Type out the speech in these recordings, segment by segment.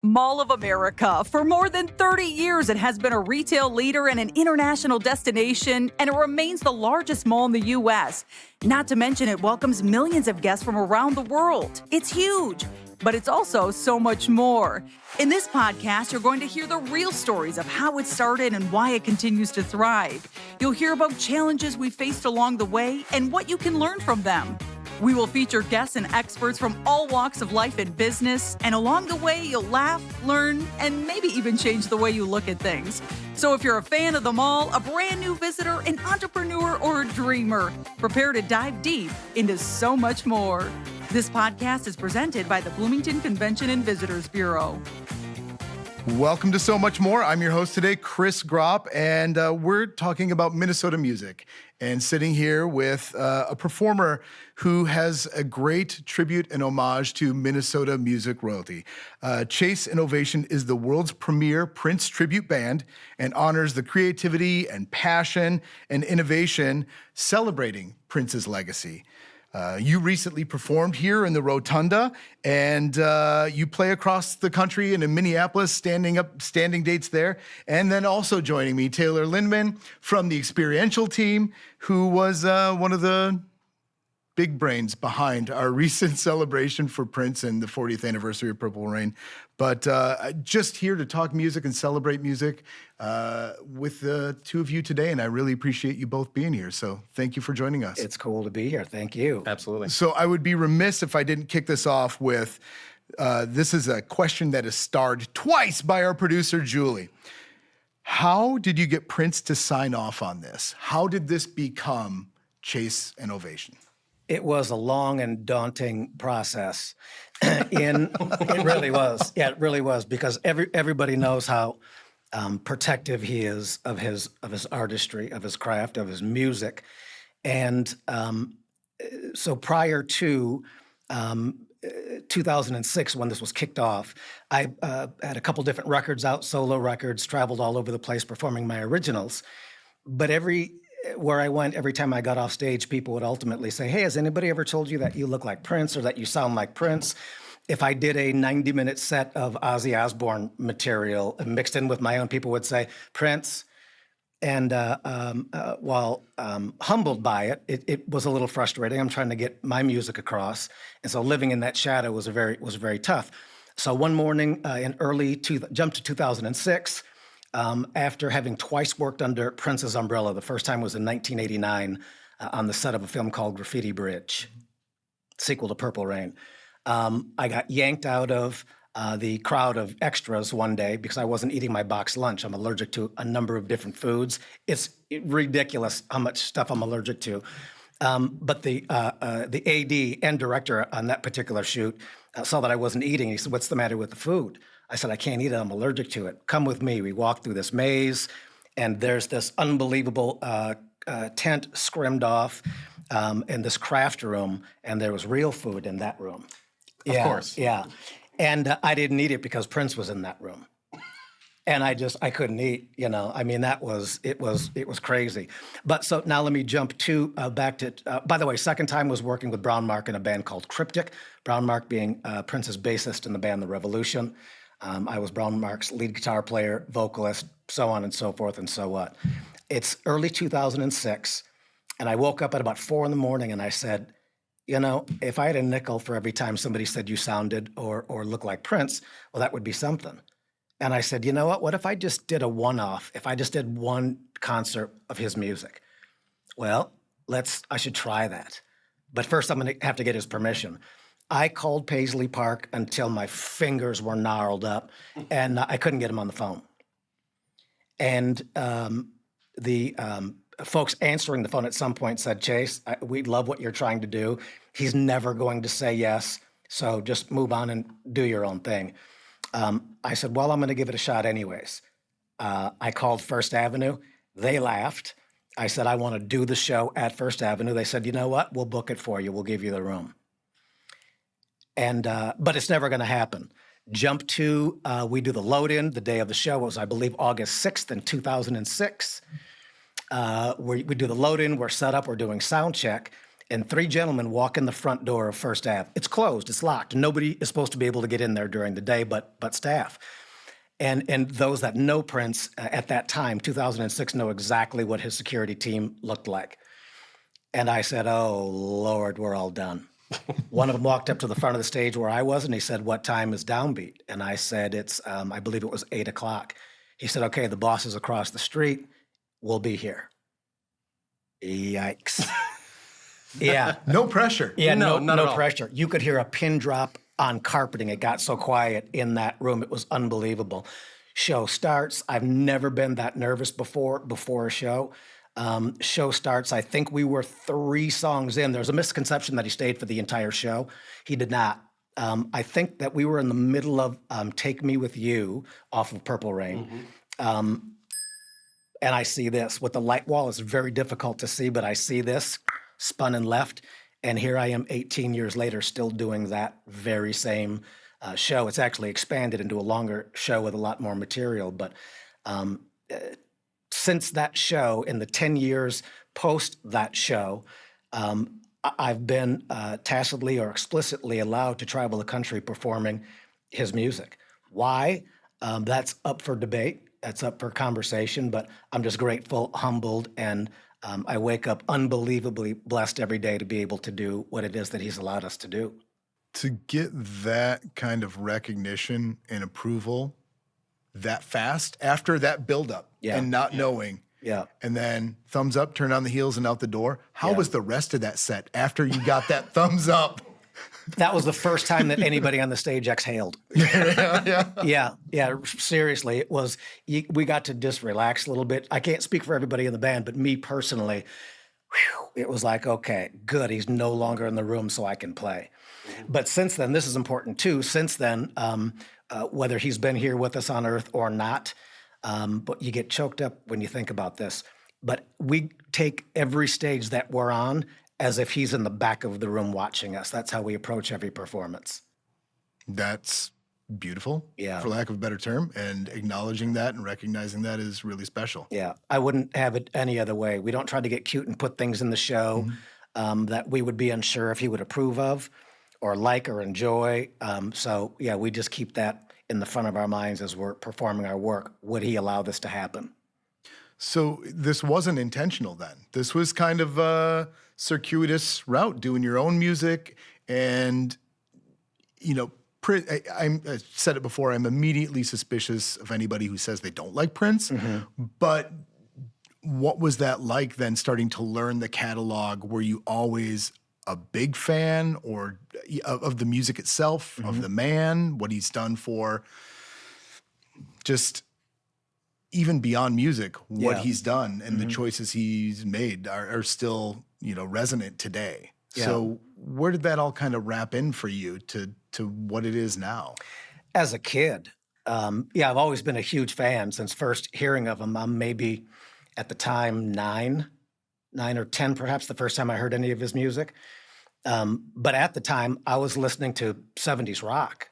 Mall of America. For more than 30 years, it has been a retail leader and an international destination, and it remains the largest mall in the U.S. Not to mention, it welcomes millions of guests from around the world. It's huge, but it's also so much more. In this podcast, you're going to hear the real stories of how it started and why it continues to thrive. You'll hear about challenges we faced along the way and what you can learn from them. We will feature guests and experts from all walks of life and business, and along the way, you'll laugh, learn, and maybe even change the way you look at things. So if you're a fan of the mall, a brand new visitor, an entrepreneur, or a dreamer, prepare to dive deep into so much more. This podcast is presented by the Bloomington Convention and Visitors Bureau. Welcome to So Much More. I'm your host today, Chris Gropp, and we're talking about Minnesota music and sitting here with a performer who has a great tribute and homage to Minnesota music royalty. Chase and Ovation is the world's premier Prince tribute band and honors the creativity and passion and innovation celebrating Prince's legacy. You recently performed here in the Rotunda, and you play across the country and in Minneapolis, standing dates there. And then also joining me, Taylor Lindemann from the experiential team, who was one of the big brains behind our recent celebration for Prince and the 40th anniversary of Purple Rain. But just here to talk music and celebrate music with the two of you today, and I really appreciate you both being here. So thank you for joining us. It's cool to be here. Thank you. Absolutely. So I would be remiss if I didn't kick this off with, this is a question that is starred twice by our producer, Julie. How did you get Prince to sign off on this? How did this become Chase and Ovation? It was a long and daunting process. It really was. Yeah, it really was, because everybody knows how protective he is of his artistry, of his craft, of his music. And so prior to 2006, when this was kicked off, I had a couple different records out, solo records, traveled all over the place performing my originals. But where I went, every time I got off stage, people would ultimately say, "Hey, has anybody ever told you that you look like Prince or that you sound like Prince?" If I did a 90-minute set of Ozzy Osbourne material mixed in with my own, people would say, "Prince." And while humbled by it, it was a little frustrating. I'm trying to get my music across. And so living in that shadow was very tough. So one morning jump to 2006, after having twice worked under Prince's umbrella. The first time was in 1989 on the set of a film called Graffiti Bridge, sequel to Purple Rain. I got yanked out of the crowd of extras one day because I wasn't eating my box lunch. I'm allergic to a number of different foods. It's ridiculous how much stuff I'm allergic to. But the AD and director on that particular shoot saw that I wasn't eating. He said, "What's the matter with the food?" I said, "I can't eat it. I'm allergic to it. Come with me." We walked through this maze, and there's this unbelievable tent scrimmed off in this craft room, and there was real food in that room. Of course. Yeah. And I didn't eat it because Prince was in that room. And I couldn't eat, I mean, it was crazy. But so now let me jump back to, by the way, second time was working with Brown Mark in a band called Cryptic. Brown Mark being Prince's bassist in the band The Revolution. I was Brown Mark's lead guitar player, vocalist, so on and so forth and so what. It's early 2006, and I woke up at about 4 a.m. and I said, if I had a nickel for every time somebody said you sounded or looked like Prince, well, that would be something. And I said, you know what if I just did a one-off, if I just did one concert of his music? Well, I should try that. But first I'm gonna have to get his permission. I called Paisley Park until my fingers were gnarled up, and I couldn't get him on the phone. And the folks answering the phone at some point said, "Chase, we love what you're trying to do. He's never going to say yes, so just move on and do your own thing." I said, "Well, I'm going to give it a shot anyways." I called First Avenue. They laughed. I said, "I want to do the show at First Avenue." They said, "You know what? We'll book it for you. We'll give you the room." And but it's never going to happen. Jump to, we do the load-in. The day of the show was, I believe, August 6th in 2006. We do the load-in. We're set up. We're doing sound check. and 3 gentlemen walk in the front door of First Ave. It's closed, it's locked. Nobody is supposed to be able to get in there during the day but staff. And those that know Prince at that time, 2006, know exactly what his security team looked like. And I said, oh, Lord, we're all done. One of them walked up to the front of the stage where I was, and he said, what time is downbeat? And I said, it's, I believe it was 8 o'clock. He said, okay, the boss is across the street. We'll be here. Yikes. Yeah. No pressure. Yeah, No, not at no all. pressure. You could hear a pin drop on carpeting. It got so quiet in that room. It was unbelievable. Show starts. I've never been that nervous before a show. Show starts. I think we were 3 songs in. There's a misconception that he stayed for the entire show. He did not. I think that we were in the middle of Take Me With You off of Purple Rain. And I see this. With the light wall, it's very difficult to see, but I see this spun and left. And here I am 18 years later still doing that very same show. It's actually expanded into a longer show with a lot more material. But since that show, in the 10 years post that show, I've been tacitly or explicitly allowed to travel the country performing his music. Why? That's up for debate. That's up for conversation. But I'm just grateful, humbled, and I wake up unbelievably blessed every day to be able to do what it is that he's allowed us to do. To get that kind of recognition and approval that fast after that buildup and not knowing. Yeah. And then thumbs up, turn on the heels and out the door. How was the rest of that set after you got that thumbs up? That was the first time that anybody on the stage exhaled. Yeah, seriously. It was, we got to just relax a little bit. I can't speak for everybody in the band, but me personally, it was like, okay, good. He's no longer in the room so I can play. But since then, this is important too. Since then, whether he's been here with us on Earth or not, but you get choked up when you think about this. But we take every stage that we're on as if he's in the back of the room watching us. That's how we approach every performance. That's beautiful, for lack of a better term, and acknowledging that and recognizing that is really special. Yeah, I wouldn't have it any other way. We don't try to get cute and put things in the show that we would be unsure if he would approve of or like or enjoy. So yeah, we just keep that in the front of our minds as we're performing our work. Would he allow this to happen? So this wasn't intentional then. This was kind of a circuitous route, doing your own music. And, you know, I said it before, I'm immediately suspicious of anybody who says they don't like Prince. But what was that like then, starting to learn the catalog? Were you always a big fan or of the music itself, of the man, what he's done for just even beyond music, what he's done and the choices he's made are still, you know, resonant today. So where did that all kind of wrap in for you to what it is now? As a kid, I've always been a huge fan since first hearing of him. I'm maybe at the time 9 or 10, perhaps the first time I heard any of his music. But at the time, I was listening to 70s rock.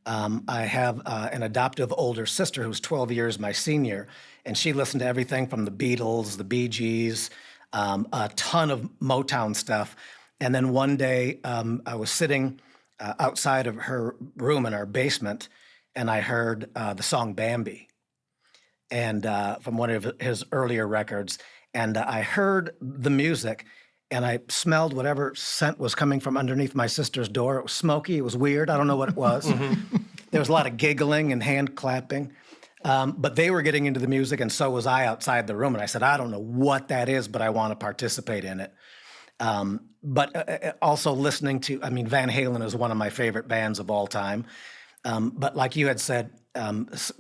I have an adoptive older sister who's 12 years my senior, and she listened to everything from the Beatles, the Bee Gees, a ton of Motown stuff. And then one day, I was sitting outside of her room in our basement, and I heard the song Bambi, and from one of his earlier records. And I heard the music, and I smelled whatever scent was coming from underneath my sister's door. It was smoky. It was weird. I don't know what it was. There was a lot of giggling and hand clapping. But they were getting into the music, and so was I outside the room. And I said, I don't know what that is, but I want to participate in it. But also listening to, I mean, Van Halen is one of my favorite bands of all time. But like you had said,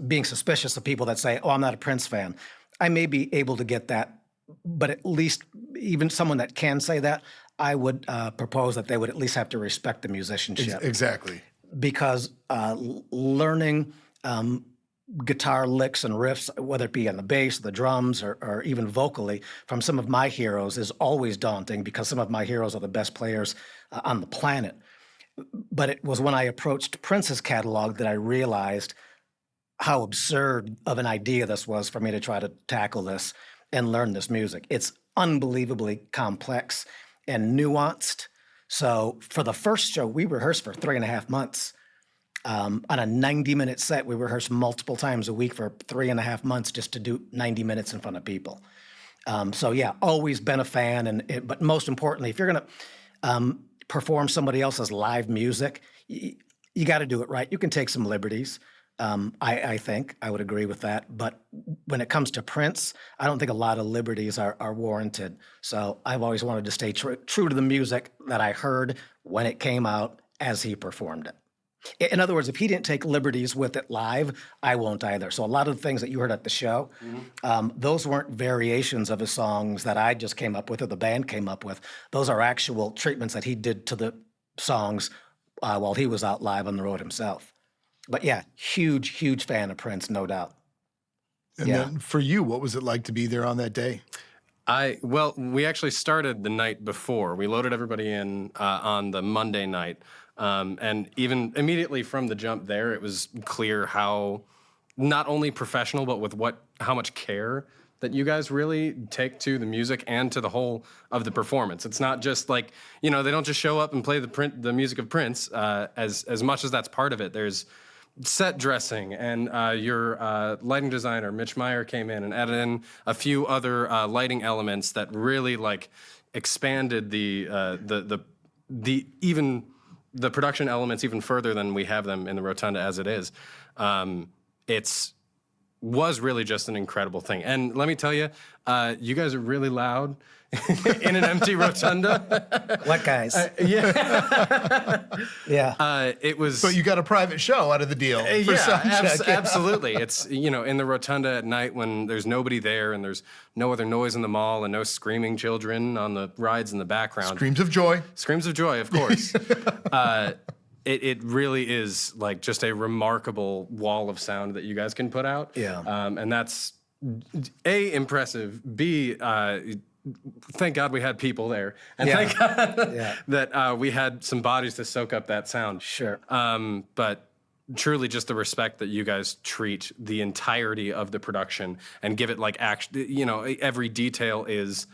being suspicious of people that say, oh, I'm not a Prince fan. I may be able to get that, but at least even someone that can say that, I would propose that they would at least have to respect the musicianship. Exactly. Because learning guitar licks and riffs, whether it be on the bass, the drums, or even vocally, from some of my heroes is always daunting, because some of my heroes are the best players on the planet. But it was when I approached Prince's catalog that I realized how absurd of an idea this was for me to try to tackle this and learn this music. It's unbelievably complex. and nuanced. So for the first show, we rehearsed for 3.5 months. On a 90-minute set, we rehearsed multiple times a week for 3.5 months just to do 90 minutes in front of people. So yeah, always been a fan. But most importantly, if you're going to perform somebody else's live music, you got to do it right. You can take some liberties. I think I would agree with that. But when it comes to Prince, I don't think a lot of liberties are warranted. So I've always wanted to stay true to the music that I heard when it came out as he performed it. In other words, if he didn't take liberties with it live, I won't either. So a lot of the things that you heard at the show, those weren't variations of his songs that I just came up with or the band came up with. Those are actual treatments that he did to the songs while he was out live on the road himself. But yeah, huge fan of Prince, no doubt. And then for you, what was it like to be there on that day? Well, we actually started the night before. We loaded everybody in on the Monday night. And even immediately from the jump there, it was clear how not only professional, but with how much care that you guys really take to the music and to the whole of the performance. It's not just like, they don't just show up and play the music of Prince. As much as that's part of it, there's set dressing, and your lighting designer, Mitch Meyer, came in and added in a few other lighting elements that really expanded the production elements even further than we have them in the Rotunda as it is. Was really just an incredible thing. And let me tell you, you guys are really loud in an empty Rotunda. What guys? Yeah. Yeah. It was. But you got a private show out of the deal for sound check. Absolutely. It's, in the Rotunda at night when there's nobody there and there's no other noise in the mall and no screaming children on the rides in the background. Screams of joy. Screams of joy, of course. It really is just a remarkable wall of sound that you guys can put out. Yeah. And that's A, impressive, B, thank God we had people there. And thank God that we had some bodies to soak up that sound. Sure. But truly just the respect that you guys treat the entirety of the production and give it every detail is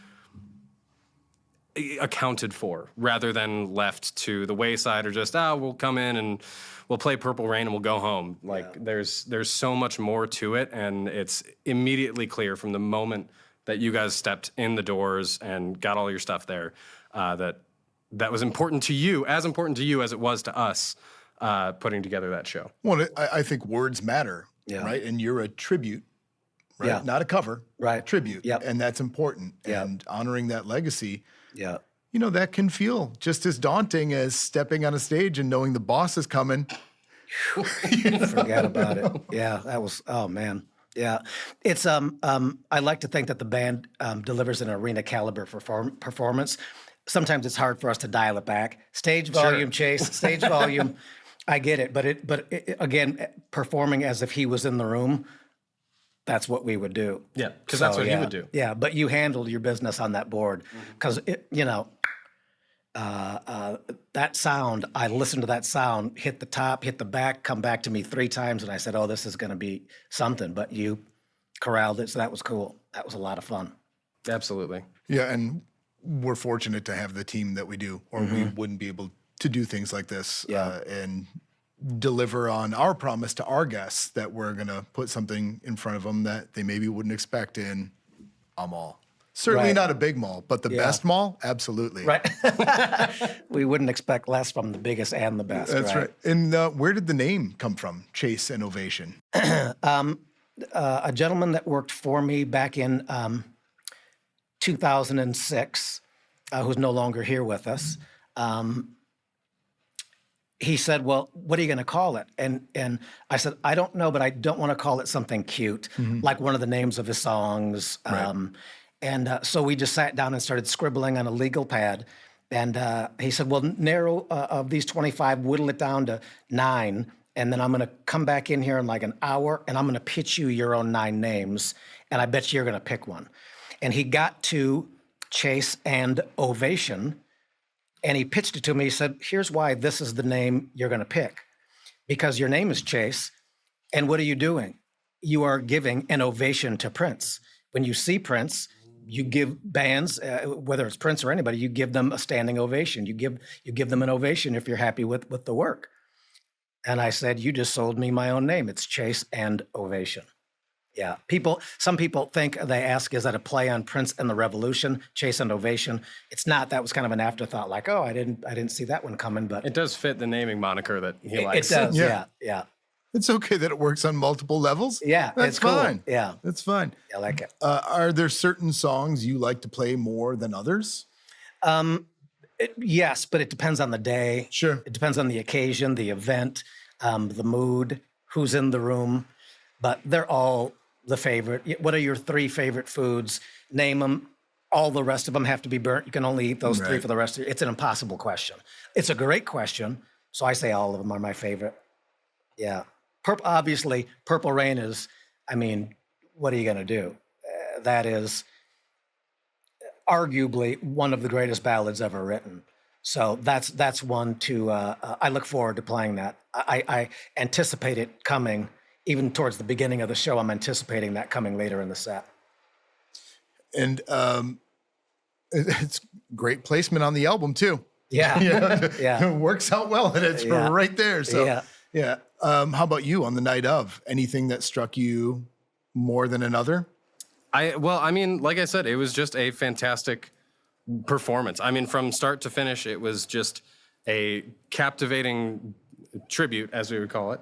accounted for rather than left to the wayside or just, we'll come in and we'll play Purple Rain and we'll go home. There's so much more to it, and it's immediately clear from the moment that you guys stepped in the doors and got all your stuff there, that was important to you as it was to us putting together that show. Well, I think words matter, right? And you're a tribute, right? Yeah. Not a cover, right? Tribute, yep. And that's important. Yep. And honoring that legacy, yeah, that can feel just as daunting as stepping on a stage and knowing the boss is coming. Forget about it. Yeah, that was, oh man. Yeah, it's I like to think that the band delivers an arena caliber performance. Sometimes it's hard for us to dial it back. Stage volume, Chase. Stage volume. I get it, but again, performing as if he was in the room. That's what we would do. Yeah, because that's what he would do. Yeah, but you handled your business on that board because that sound. I listened to that sound, hit the top, hit the back, come back to me 3 times, and I said, "Oh, this is going to be something." But you corralled it, so that was cool. That was a lot of fun. Absolutely. Yeah, and we're fortunate to have the team that we do, or we wouldn't be able to do things like this and deliver on our promise to our guests that we're going to put something in front of them that they maybe wouldn't expect in a mall. Certainly not a big mall, but the best mall, absolutely. Right. We wouldn't expect less from the biggest and the best. That's right. And where did the name come from, Chase and Ovation? A gentleman that worked for me back in 2006, who's no longer here with us, he said, "Well, what are you going to call it?" And I said, "I don't know, but I don't want to call it something cute, like one of the names of his songs." So we just sat down and started scribbling on a legal pad. And he said, "Well, narrow of these 25, whittle it down to 9. And then I'm going to come back in here in like an hour, and I'm going to pitch you your own 9 names. And I bet you're going to pick one." And he got to Chase and Ovation, and he pitched it to me. He said, "Here's why this is the name you're going to pick. Because your name is Chase, and what are you doing? You are giving an ovation to Prince. When you see Prince, you give bands, whether it's Prince or anybody, you give them a standing ovation. You give them an ovation if you're happy with the work. And I said, you just sold me my own name. It's Chase and Ovation. Yeah, some people think, they ask, is that a play on Prince and the Revolution, Chase and Ovation? It's not. That was kind of an afterthought, like, oh, I didn't see that one coming, but it does fit the naming moniker that he likes. It does, yeah. It's okay that it works on multiple levels. Yeah, that's it's cool. fine. Yeah, that's fine. I like it. Are there certain songs you like to play more than others? Yes, but it depends on the day. Sure. It depends on the occasion, the event, the mood, who's in the room. But they're all the favorite. What are your 3 favorite foods? Name them. All the rest of them have to be burnt. You can only eat those 3 for the rest of it. It's an impossible question. It's a great question. So I say all of them are my favorite. Yeah. Obviously, Purple Rain is, I mean, what are you going to do? That is arguably one of the greatest ballads ever written. So that's one to, I look forward to playing that. I anticipate it coming. Even towards the beginning of the show, I'm anticipating that coming later in the set. And it's great placement on the album too. Yeah, It works out well, and it's right there. So yeah. How about you on the night of? Anything that struck you more than another? I mean, like I said, it was just a fantastic performance. I mean, from start to finish, it was just a captivating tribute, as we would call it.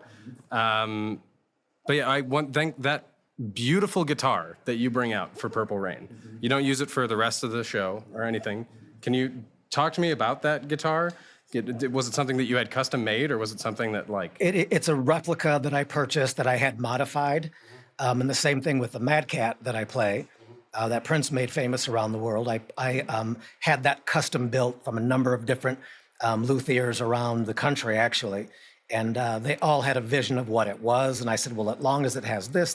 But yeah, I want to thank that beautiful guitar that you bring out for Purple Rain. You don't use it for the rest of the show or anything. Can you talk to me about that guitar? Was it something that you had custom made, or was it something that like... It's a replica that I purchased that I had modified. And the same thing with the Mad Cat that I play, that Prince made famous around the world. I had that custom built from a number of different luthiers around the country, actually. And they all had a vision of what it was. And I said, well, as long as it has this,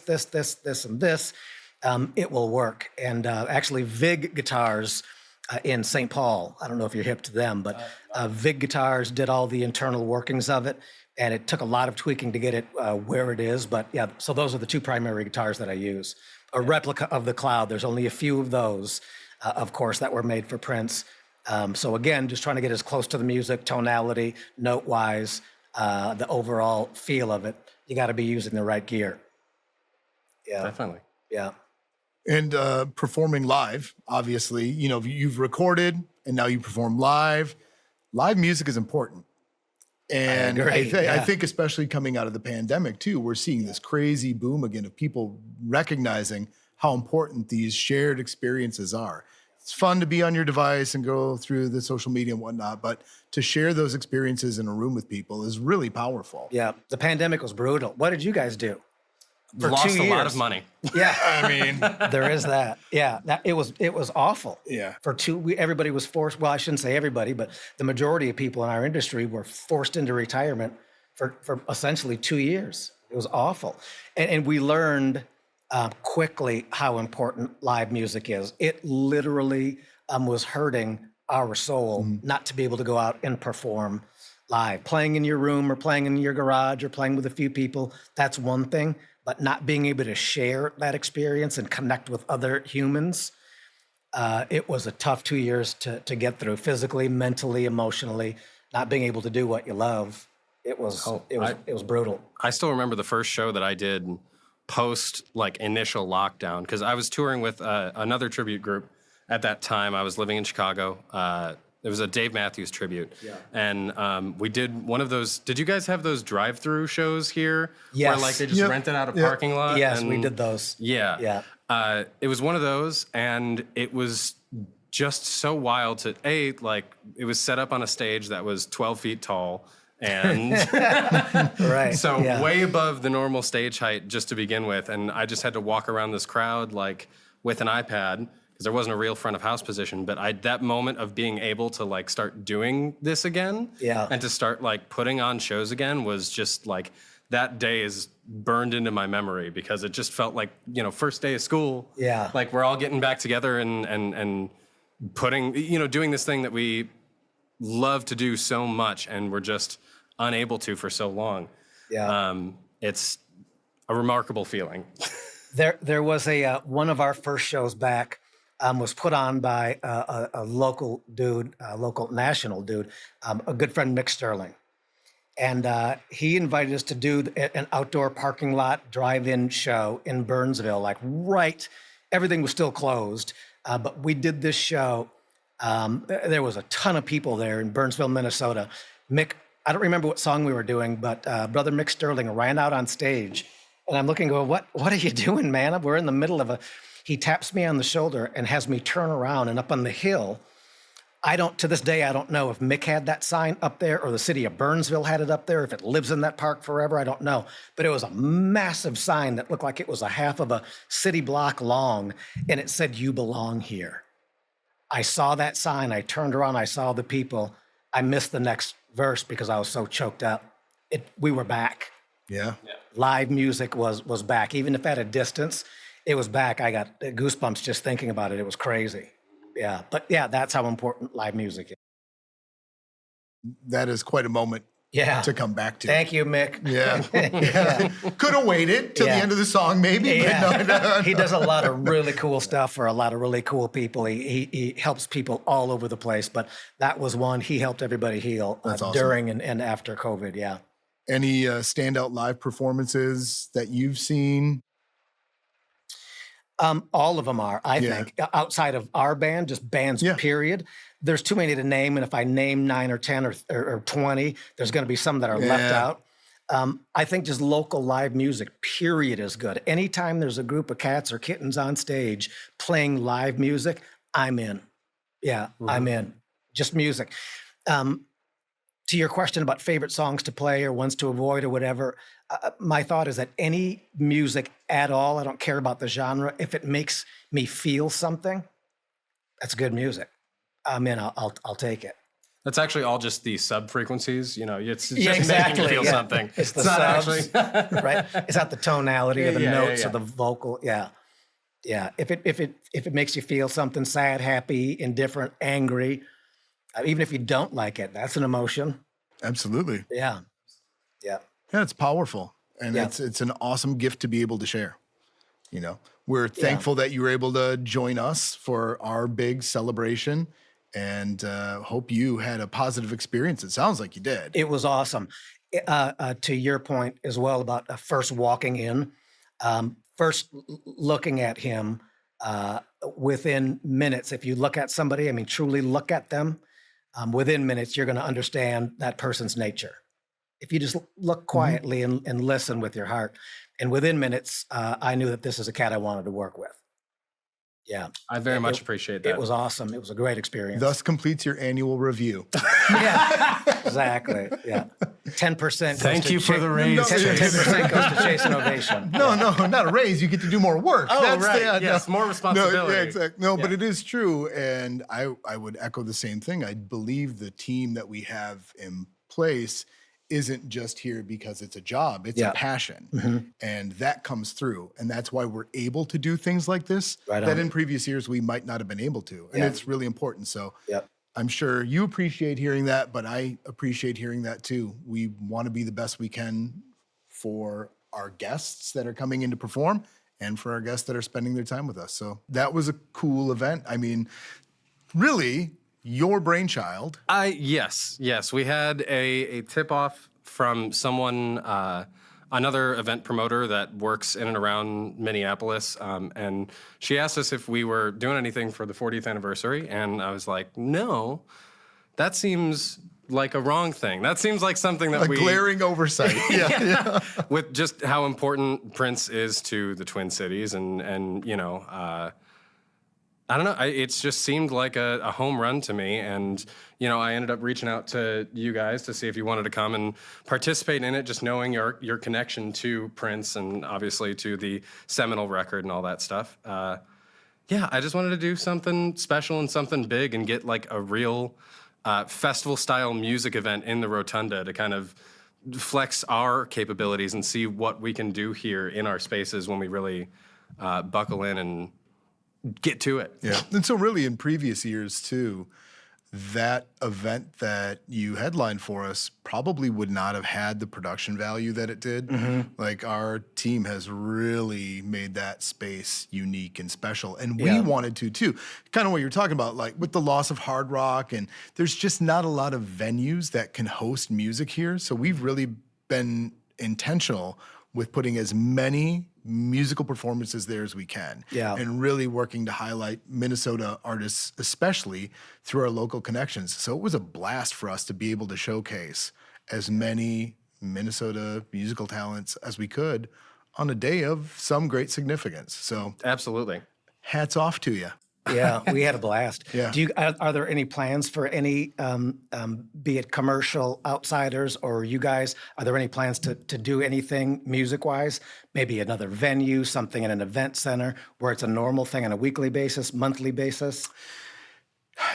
and this, it will work. And actually, Vig Guitars in St. Paul, I don't know if you're hip to them, but Vig Guitars did all the internal workings of it. And it took a lot of tweaking to get it where it is. But yeah, so those are the 2 primary guitars that I use. A replica of the Cloud. There's only a few of those, of course, that were made for Prince. So again, just trying to get as close to the music, tonality, note-wise, the overall feel of it. You got to be using the right gear. Yeah, definitely. Yeah. And performing live, obviously, you've recorded and now you perform live. Live music is important. And I think especially coming out of the pandemic too, we're seeing this crazy boom again of people recognizing how important these shared experiences are. It's fun to be on your device and go through the social media and whatnot, but to share those experiences in a room with people is really powerful. Yeah, the pandemic was brutal. What did you guys do? For lost a lot of money. Yeah, I mean, there is that. Yeah, it was awful. Yeah, everybody was forced. Well, I shouldn't say everybody, but the majority of people in our industry were forced into retirement for essentially 2 years. It was awful, and we learned quickly how important live music is. It literally was hurting our soul not to be able to go out and perform live. Playing in your room or playing in your garage or playing with a few people, that's one thing. But not being able to share that experience and connect with other humans, it was a tough 2 years to get through, physically, mentally, emotionally. Not being able to do what you love, it was brutal. I still remember the first show that I did post like initial lockdown, because I was touring with another tribute group at that time. I was living in Chicago. It was a Dave Matthews tribute. Yeah. And we did one of those. Did you guys have those drive-through shows here? Yes. Where like they just rented out a parking lot? Yes, we did those. Yeah. Yeah. It was one of those, and it was just so wild to, it was set up on a stage that was 12 feet tall. And right. So way above the normal stage height just to begin with. And I just had to walk around this crowd like with an iPad, because there wasn't a real front of house position. But that moment of being able to like start doing this again and to start like putting on shows again was just like, that day is burned into my memory, because it just felt like, first day of school. Yeah. Like we're all getting back together and putting, doing this thing that we love to do so much and we're just unable to for so long. Yeah. It's a remarkable feeling. There was one of our first shows back. was put on by a local dude, a local national dude, a good friend, Mick Sterling. And he invited us to do an outdoor parking lot drive-in show in Burnsville, like everything was still closed. But we did this show. There was a ton of people there in Burnsville, Minnesota. Mick, I don't remember what song we were doing, but brother Mick Sterling ran out on stage. And I'm looking, going, what are you doing, man? We're in the middle of he taps me on the shoulder and has me turn around, and up on the hill, to this day, I don't know if Mick had that sign up there or the city of Burnsville had it up there, if it lives in that park forever, I don't know. But it was a massive sign that looked like it was a half of a city block long, and it said, "You belong here." I saw that sign, I turned around, I saw the people. I missed the next verse because I was so choked up. We were back. Yeah. Live music was back. Even if at a distance, it was back. I got goosebumps just thinking about it. It was crazy. Yeah. But yeah, that's how important live music is. That is quite a moment to come back to. Thank you, Mick. Yeah. Could have waited till the end of the song, maybe. Yeah. But no. He does a lot of really cool stuff for a lot of really cool people. He helps people all over the place. But that was one. He helped everybody heal awesome. During and after COVID. Yeah. Any standout live performances that you've seen? All of them are, I think, outside of our band, just bands, period. There's too many to name. And if I name 9 or 10 or 20, there's going to be some that are left out. I think just local live music, period, is good. Anytime there's a group of cats or kittens on stage playing live music, I'm in. Yeah, I'm in. Just music. To your question about favorite songs to play or ones to avoid or whatever, my thought is that any music at all, I don't care about the genre, if it makes me feel something, that's good music. I'm in. I'll take it. That's actually all just the sub frequencies. It's just exactly. making you feel something. It's the not subs, actually right? It's not the tonality or the notes or the vocal. Yeah. If it makes you feel something, sad, happy, indifferent, angry, even if you don't like it, that's an emotion. Absolutely. Yeah. Yeah, it's powerful. And it's an awesome gift to be able to share. We're thankful that you were able to join us for our big celebration, and hope you had a positive experience. It sounds like you did. It was awesome. To your point as well about first walking in, first looking at him within minutes. If you look at somebody, truly look at them, within minutes, you're going to understand that person's nature. If you just look quietly and listen with your heart, and within minutes, I knew that this is a cat I wanted to work with. Yeah. I very much appreciate that. It was awesome. It was a great experience. Thus completes your annual review. Yeah, exactly. Yeah. 10%. Thank you for the raise. 10% goes to Chase and Ovation. No, not a raise. You get to do more work. Oh, that's right. Yes, more responsibility. No, exactly. No, but it is true. And I would echo the same thing. I believe the team that we have in place isn't just here because it's a job, it's a passion. And that comes through. And that's why we're able to do things like this that in previous years we might not have been able to. And it's really important. So I'm sure you appreciate hearing that, but I appreciate hearing that too. We want to be the best we can for our guests that are coming in to perform and for our guests that are spending their time with us. So that was a cool event. Really, your brainchild. Yes. We had a tip-off from someone, another event promoter that works in and around Minneapolis, and she asked us if we were doing anything for the 40th anniversary, and I was like, no, that seems like a wrong thing. That seems like something that a glaring oversight. Yeah. With just how important Prince is to the Twin Cities, and I don't know. It just seemed like a home run to me. And, I ended up reaching out to you guys to see if you wanted to come and participate in it, just knowing your connection to Prince and obviously to the seminal record and all that stuff. I just wanted to do something special and something big and get like a real festival-style music event in the Rotunda to kind of flex our capabilities and see what we can do here in our spaces when we really buckle in and get to it. Yeah. And so really in previous years too, that event that you headlined for us probably would not have had the production value that it did. Like, our team has really made that space unique and special. And we wanted to too. Kind of what you're talking about, like with the loss of hard rock, and there's just not a lot of venues that can host music here. So we've really been intentional with putting as many musical performances there as we can, and really working to highlight Minnesota artists, especially through our local connections. So it was a blast for us to be able to showcase as many Minnesota musical talents as we could on a day of some great significance. So Absolutely. hats off to you. Yeah, we had a blast. Yeah. Are there any plans for any, be it commercial outsiders or you guys, are there any plans to do anything music-wise? Maybe another venue, something in an event center where it's a normal thing on a weekly basis, monthly basis?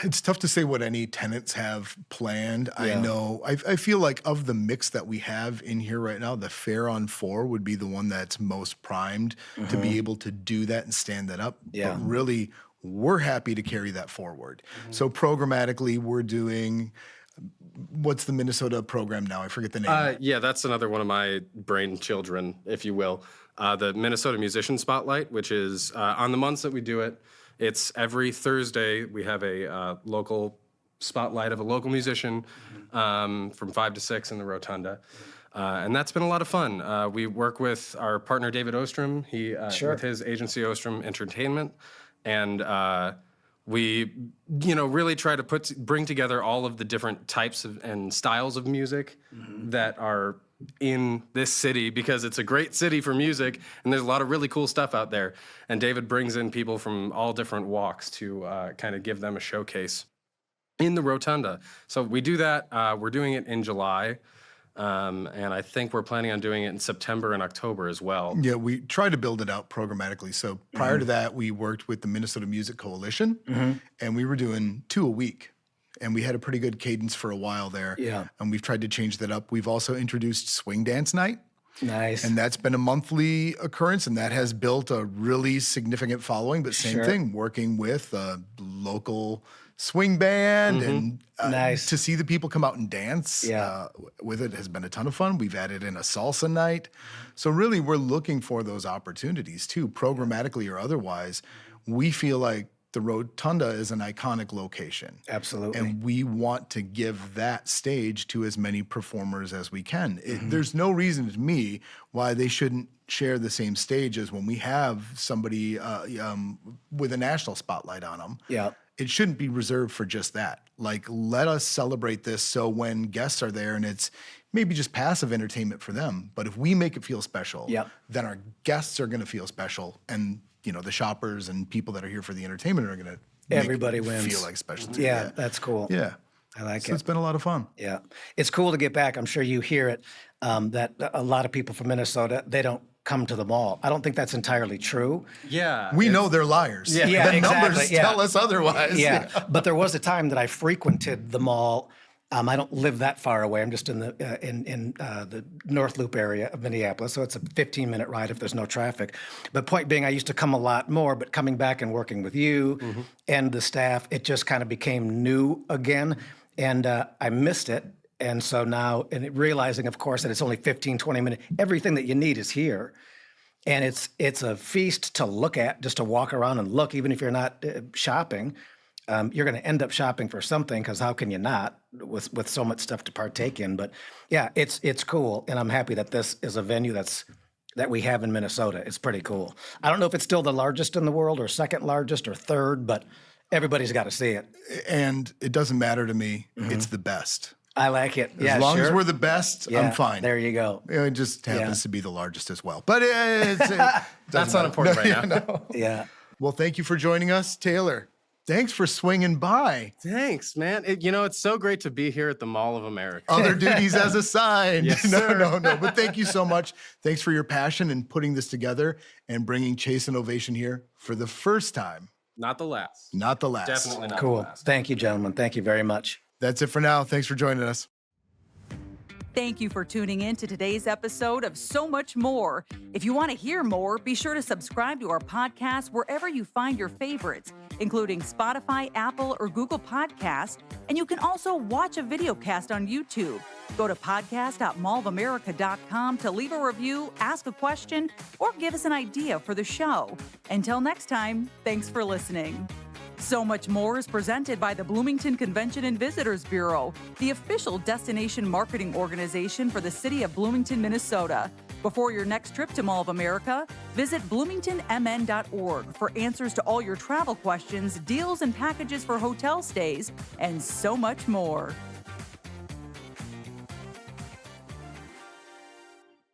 It's tough to say what any tenants have planned. I know, I feel like of the mix that we have in here right now, the Fair on 4 would be the one that's most primed to be able to do that and stand that up. Yeah. But really, we're happy to carry that forward. So programmatically, we're doing, what's the Minnesota program now? I forget the name. Yeah, that's another one of my brain children, if you will. The Minnesota Musician Spotlight, which is on the months that we do it, it's every Thursday. We have a local spotlight of a local musician from 5 to 6 in the Rotunda. And that's been a lot of fun. We work with our partner, David Ostrom, with his agency, Ostrom Entertainment. And we, really try to bring together all of the different types of and styles of music that are in this city, because it's a great city for music, and there's a lot of really cool stuff out there. And David brings in people from all different walks to kind of give them a showcase in the Rotunda. So we do that. We're doing it in July. And I think we're planning on doing it in September and October as well. Yeah, we try to build it out programmatically. So prior to that, we worked with the Minnesota Music Coalition, and we were doing 2 a week. And we had a pretty good cadence for a while there. Yeah. And we've tried to change that up. We've also introduced Swing Dance Night. Nice. And that's been a monthly occurrence, and that has built a really significant following. But same thing, working with a local swing band and to see the people come out and dance with it has been a ton of fun. We've added in a salsa night. So really, we're looking for those opportunities too, programmatically or otherwise. We feel like the Rotunda is an iconic location. Absolutely. And we want to give that stage to as many performers as we can. There's no reason to me why they shouldn't share the same stage as when we have somebody with a national spotlight on them. Yeah. It shouldn't be reserved for just that. Like, let us celebrate this so when guests are there and it's maybe just passive entertainment for them, but if we make it feel special, then our guests are going to feel special, and the shoppers and people that are here for the entertainment are going to everybody wins. Feel like special too. Yeah, that's cool. Yeah. I like So it. it's been a lot of fun. Yeah. It's cool to get back. I'm sure you hear it, that a lot of people from Minnesota, they don't come to the mall. I don't think that's entirely true. Yeah. We know they're liars. Yeah, the numbers exactly. tell us otherwise. Yeah. But there was a time that I frequented the mall. I don't live that far away. I'm just in the North Loop area of Minneapolis, so it's a 15-minute ride if there's no traffic. But point being, I used to come a lot more, but coming back and working with you and the staff, it just kind of became new again, and I missed it. And so now, realizing, of course, that it's only 15, 20 minutes, everything that you need is here. And it's a feast to look at, just to walk around and look, even if you're not shopping. You're going to end up shopping for something, because how can you not with so much stuff to partake in? But yeah, it's cool, and I'm happy that this is a venue that we have in Minnesota. It's pretty cool. I don't know if it's still the largest in the world or second largest or third, but everybody's got to see it. And it doesn't matter to me. It's the best. I like it. As long as we're the best, I'm fine. There you go. It just happens to be the largest as well. But that's not important right now. Yeah. Well, thank you for joining us, Taylor. Thanks for swinging by. Thanks, man. It's so great to be here at the Mall of America. Other duties as assigned. Yes, No. But thank you so much. Thanks for your passion in putting this together and bringing Chase and Ovation here for the first time. Not the last. Not the last. Definitely not the Cool. last. Thank you, gentlemen. Thank you very much. That's it for now. Thanks for joining us. Thank you for tuning in to today's episode of So Much More. If you want to hear more, be sure to subscribe to our podcast wherever you find your favorites. including Spotify, Apple, or Google Podcasts, and you can also watch a video cast on YouTube. Go to podcast.mallofamerica.com to leave a review, ask a question, or give us an idea for the show. Until next time, thanks for listening. So Much More is presented by the Bloomington Convention and Visitors Bureau, the official destination marketing organization for the city of Bloomington, Minnesota. Before your next trip to Mall of America, visit bloomingtonmn.org for answers to all your travel questions, deals and packages for hotel stays, and so much more.